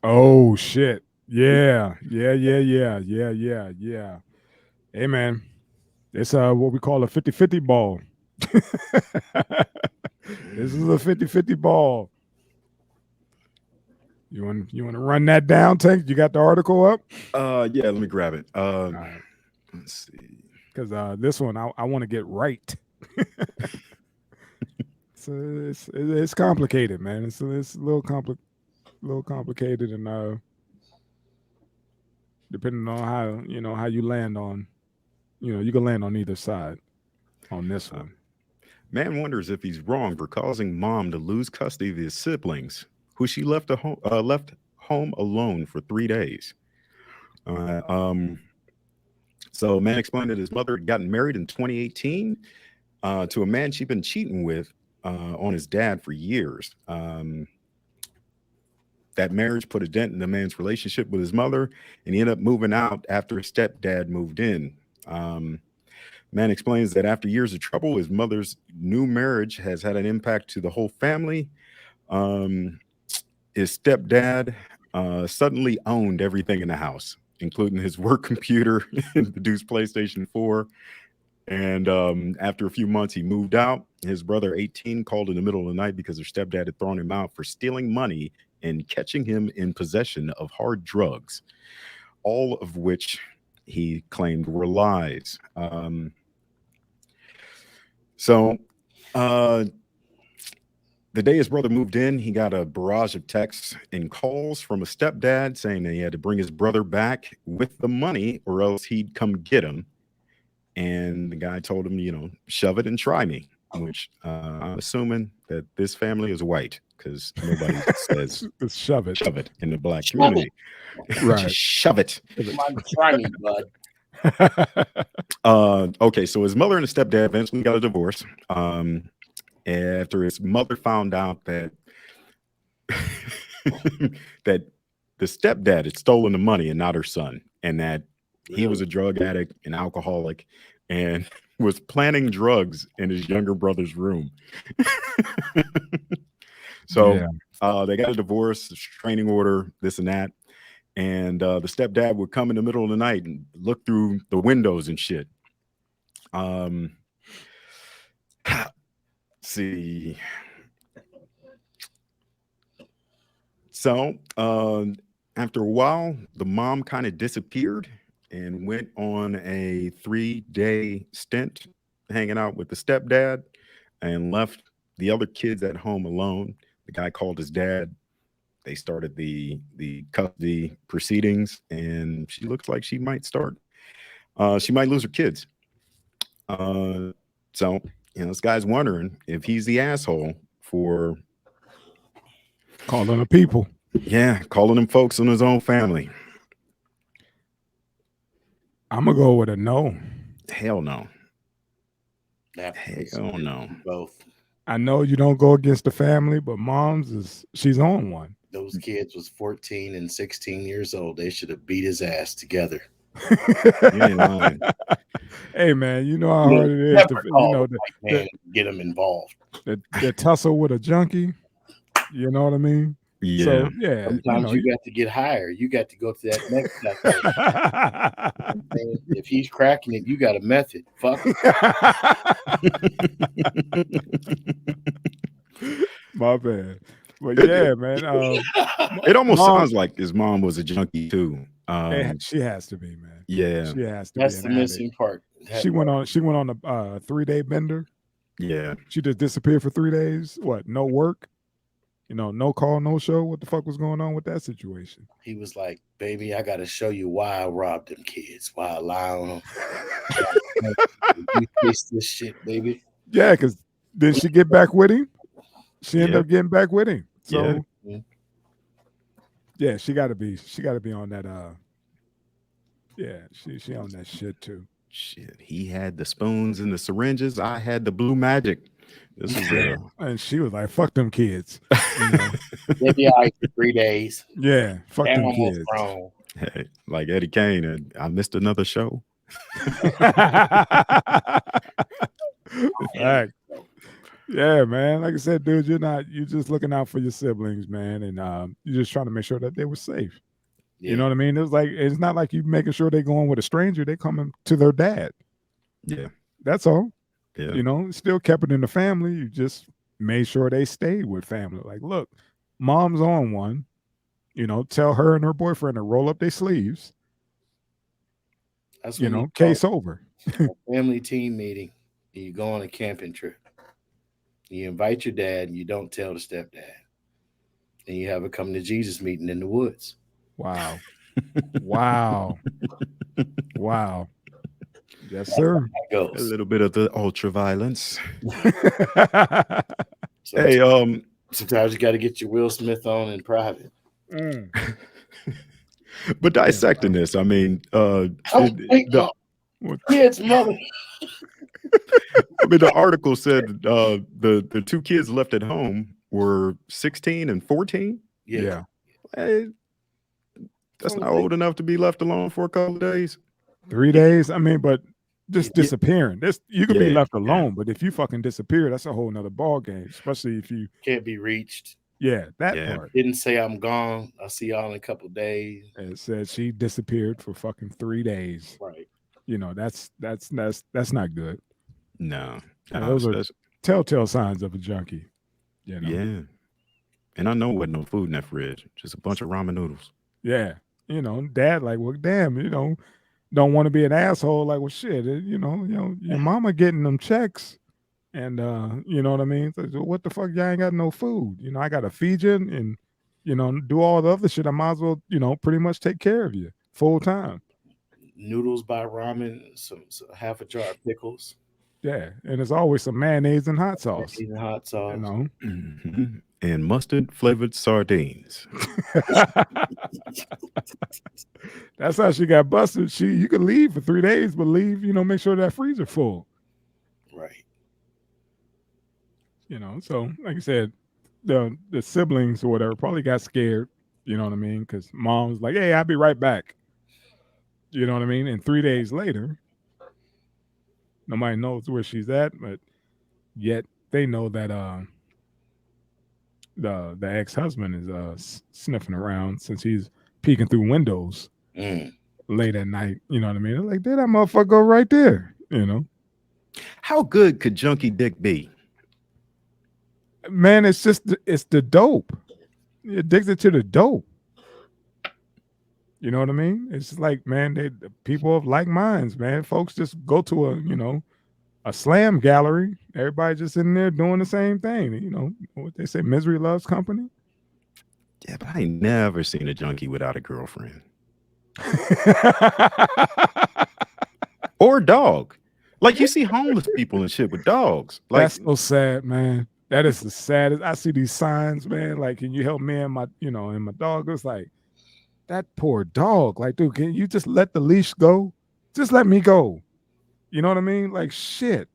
Oh shit. Yeah. Yeah. Yeah. Yeah. Yeah. Yeah. Yeah. Hey man, it's what we call a 50-50 ball. This is a 50-50 ball. You want to run that down, Tank? You got the article up? Yeah, let me grab it. All right. Let's see. Because this one I want to get right. So it's complicated, man. It's a little complicated, and depending on how you land on, you can land on either side on this Uh, one. Man wonders if he's wrong for causing mom to lose custody of his siblings, who she left home alone for 3 days. Uh, um, so, man explained that his mother had gotten married in 2018 to a man she'd been cheating with on his dad for years. That marriage put a dent in the man's relationship with his mother, and he ended up moving out after his stepdad moved in. Um, Man explains that after years of trouble, his mother's new marriage has had an impact to the whole family. Um, his stepdad suddenly owned everything in the house, including his work computer, the dude's PlayStation 4. And after a few months, he moved out. His brother, 18, called in the middle of the night because her stepdad had thrown him out for stealing money and catching him in possession of hard drugs, all of which he claimed were lies. So, uh, the day his brother moved in, he got a barrage of texts and calls from a stepdad saying that he had to bring his brother back with the money or else he'd come get him. And the guy told him, shove it and try me, which I'm assuming that this family is white because nobody says Just shove it. shove it in the black Shove it. community. Right. Just shove it. Come on, try me, bud. Okay, so his mother and his stepdad eventually got a divorce. After his mother found out that that the stepdad had stolen the money and not her son, and that he was a drug addict, an alcoholic, and was planting drugs in his younger brother's room. So Yeah. they got a divorce, restraining order, this and that. And the stepdad would come in the middle of the night and look through the windows and shit. See. So after a while, the mom kind of disappeared and went on a 3-day stint hanging out with the stepdad and left the other kids at home alone. The guy called his dad. They started the custody proceedings, and she looks like she might lose her kids. So this guy's wondering if he's the asshole for Calling the people. calling them folks in his own family. I'm gonna go with a no. Hell no. Hell no. Both. I know you don't go against the family, but she's on one. Those kids was 14 and 16 years old. They should have beat his ass together. You ain't lying. Hey man, you know how hard it is to get them involved. The tussle with a junkie. You know what I mean? Yeah. So yeah. Sometimes you got to get higher. You got to go to that next step. If he's cracking it, you got a method. Fuck. My bad. But yeah, man. It almost sounds like his mom was a junkie too. She has to be, man. Yeah, she has to. That's be the missing part. She went on a 3-day bender. Yeah, she just disappeared for 3 days. What? No work. No call, no show. What the fuck was going on with that situation? He was like, "Baby, I got to show you why I robbed them kids. Why I lie on them. You face this shit, baby." Yeah, because did she get back with him? She ended up getting back with him. So yeah, she got to be on that. Yeah, she on that shit too. Shit, he had the spoons and the syringes. I had the blue magic. This is and she was like, "Fuck them kids." They'll be all right for 3 days. Yeah, fuck them kids. Hey, like Eddie Kane, I missed another show. Yeah, man. Like I said, dude, you're just looking out for your siblings, man, and you're just trying to make sure that they were safe. Yeah. You know what I mean? It's not like you making sure they going with a stranger. They coming to their dad. Yeah. That's all. Yeah. You know, still kept it in the family. You just made sure they stayed with family. Like, look, mom's on one. You know, tell her and her boyfriend to roll up their sleeves. That's You when know, case over. a family team meeting and you go on a camping trip. You invite your dad and you don't tell the stepdad. And you have a come to Jesus meeting in the woods. Wow. Wow. Wow. Yes, sir. That A goes. little bit of the ultra violence. So Hey, sometimes you got to get your Will Smith on in private. but dissecting this, I mean, Kids, mother. I mean, the article said the two kids left at home were 16 and 14. Yeah. Hey, that's not old enough to be left alone for a couple of days. 3 days. I mean, but just disappearing. You can be Yeah, left alone, but if you fucking disappear, that's a whole nother ball game. Especially if you Can't be reached. that Yeah. part. Didn't say I'm gone. I'll see y'all in a couple of days. It said she disappeared for fucking 3 days. Right. You know, that's not good. No, And those are telltale signs of a junkie. You know? yeah. And I know what no food in that fridge, just a bunch of ramen noodles. Yeah. You know, dad, like, well, damn, you know, don't want to be an asshole. Like, well, shit, you know, your mama getting them checks, and you know what I mean. So, what the fuck, y'all ain't got no food? You know, I gotta feed you and you know do all the other shit. I might as well, you know, pretty much take care of you full time. Noodles by ramen, some half a jar of pickles, Yeah, and there's always some mayonnaise and hot sauce. and hot sauce. You know, Mhm. And mustard flavored sardines. that's how she got busted. You could leave for 3 days, but leave, you know, make sure that freezer full. Right. You know, so like I said, the siblings or whatever probably got scared. You know what I mean? Because mom's like, "Hey, I'll be right back." You know what I mean? And 3 days later, nobody knows where she's at, but yet they know that the ex-husband is sniffing around since he's peeking through windows late at night. You know what I mean? They're like, did that motherfucker go right there? You know? How good could junkie dick be? Man, it's the dope. You're addicted to the dope. You know what I mean? It's like, man, the people of like minds, man. Folks just go to a slam gallery. Everybody just in there doing the same thing. You know what they say, misery loves company. Yeah, but I ain't never seen a junkie without a girlfriend. Or a dog. Like you see homeless people and shit with dogs. Like that's so sad, man. That is the saddest. I see these signs, man. Like, can you help me and my, you know, and my dog? It's like, that poor dog. Like, dude, can you just let the leash go? Just let me go. You know what I mean? Like, shit.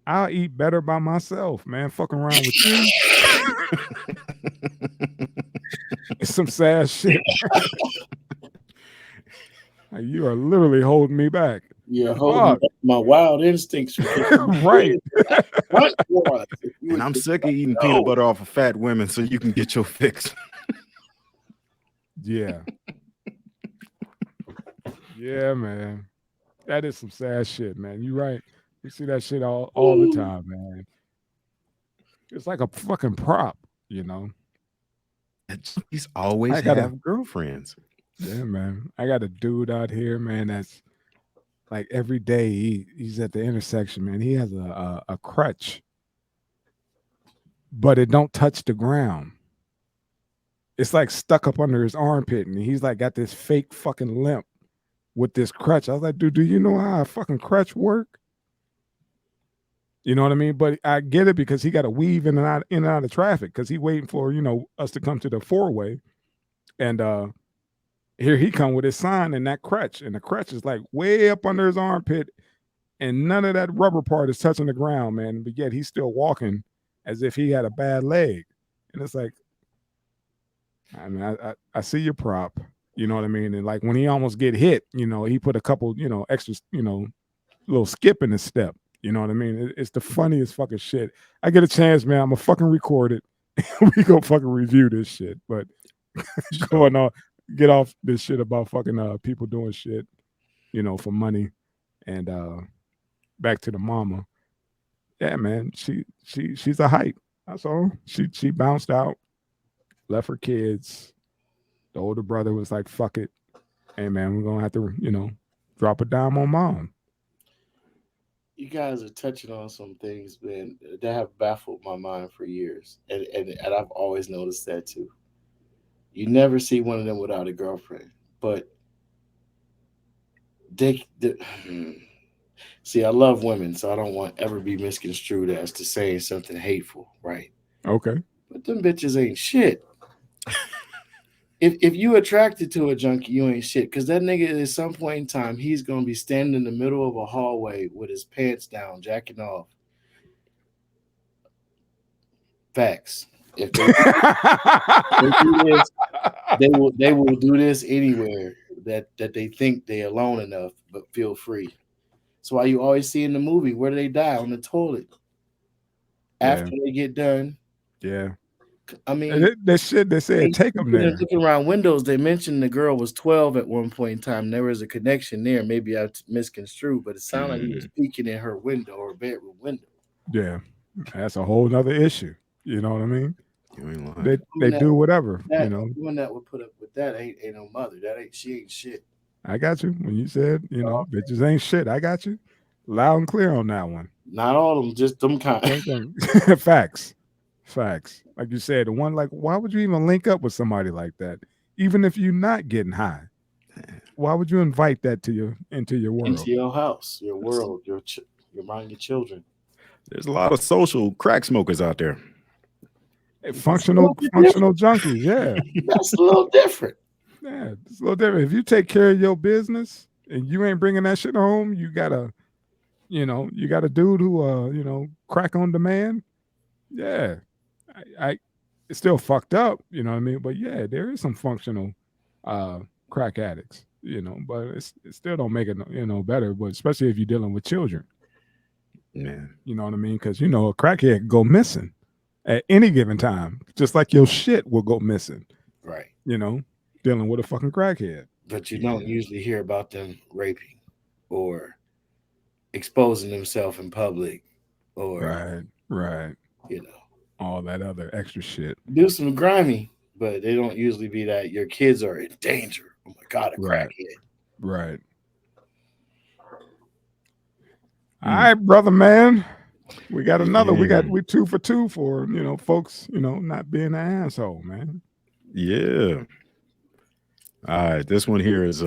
I'll eat better by myself, man. Fucking around with you. It's some sad shit. Like, you are literally holding me back. You're holding my wild instincts. Right. And I'm sick of eating peanut butter off of fat women so you can get your fix. Yeah. Yeah, man. That is some sad shit, man. You right. You see that shit all the time, man. It's like a fucking prop, you know. He's always have girlfriends. Yeah, man. I got a dude out here, man, that's like every day he's at the intersection, man. He has a crutch, but it don't touch the ground. It's like stuck up under his armpit, and he's like got this fake fucking limp with this crutch. I was like, dude, do you know how a fucking crutch work? You know what I mean? But I get it because he got to weave in and out of traffic because he waiting for, you know, us to come to the four-way. And here he come with his sign and that crutch. And the crutch is like way up under his armpit. And none of that rubber part is touching the ground, man. But yet he's still walking as if he had a bad leg. And it's like, I mean, I see your prop. You know what I mean? And like when he almost get hit, you know, he put a couple, you know, extra, you know, little skip in his step. You know what I mean? It's the funniest fucking shit. I get a chance, man, I'm gonna fucking record it. We gonna fucking review this shit. But going on, get off this shit about fucking people doing shit, you know, for money. And back to the mama. Yeah, man, she's a hype. That's all. She bounced out, left her kids. The older brother was like, "Fuck it, hey man, we're gonna have to, you know, drop a dime on mom." You guys are touching on some things, man, that have baffled my mind for years, and I've always noticed that too. You never see one of them without a girlfriend, but they see. I love women, so I don't want ever be misconstrued as to saying something hateful, right? Okay. But them bitches ain't shit. If you attracted to a junkie, you ain't shit. Because that nigga, at some point in time, he's gonna be standing in the middle of a hallway with his pants down, jacking off. Facts. If they do this, they will do this anywhere that they think they alone enough, but feel free. So why you always see in the movie, where do they die? On the toilet. After they get done. Yeah. I mean, that shit they said take them there. Looking around windows, they mentioned the girl was 12 at one point in time. There was a connection there. Maybe I misconstrued, but it sounded like he was peeking in her window or bedroom window. Yeah, that's a whole nother issue. You know what I mean? They do whatever. You know, woman that would put up with that ain't no mother. She ain't shit. I got you. When you said, you know, bitches ain't shit, I got you. Loud and clear on that one. Not all of them, just them kind. Facts. Like you said, the one like, why would you even link up with somebody like that? Even if you're not getting high, why would you invite that into your world, into your house, your world, your mind, your children? There's a lot of social crack smokers out there. Functional junkies, yeah. That's a little different. Yeah, it's a little different. If you take care of your business and you ain't bringing that shit home, you got a dude who you know, crack on demand. Yeah, it's still fucked up, you know what I mean? But yeah, there is some functional crack addicts, you know, but it still don't make it, you know, better. But especially if you're dealing with children, man, you know what I mean? Because you know, a crackhead go missing at any given time, just like your shit will go missing, right? You know, dealing with a fucking crackhead. But you don't usually hear about them raping or exposing themselves in public, or right, you know, all that other extra shit. Do some grimy, but they don't usually be that your kids are in danger. Oh my god, a crackhead. Right. All right, brother, man. We got another. Yeah. We 2 for 2 for, you know, folks, you know, not being an asshole, man. Yeah. All right. This one here is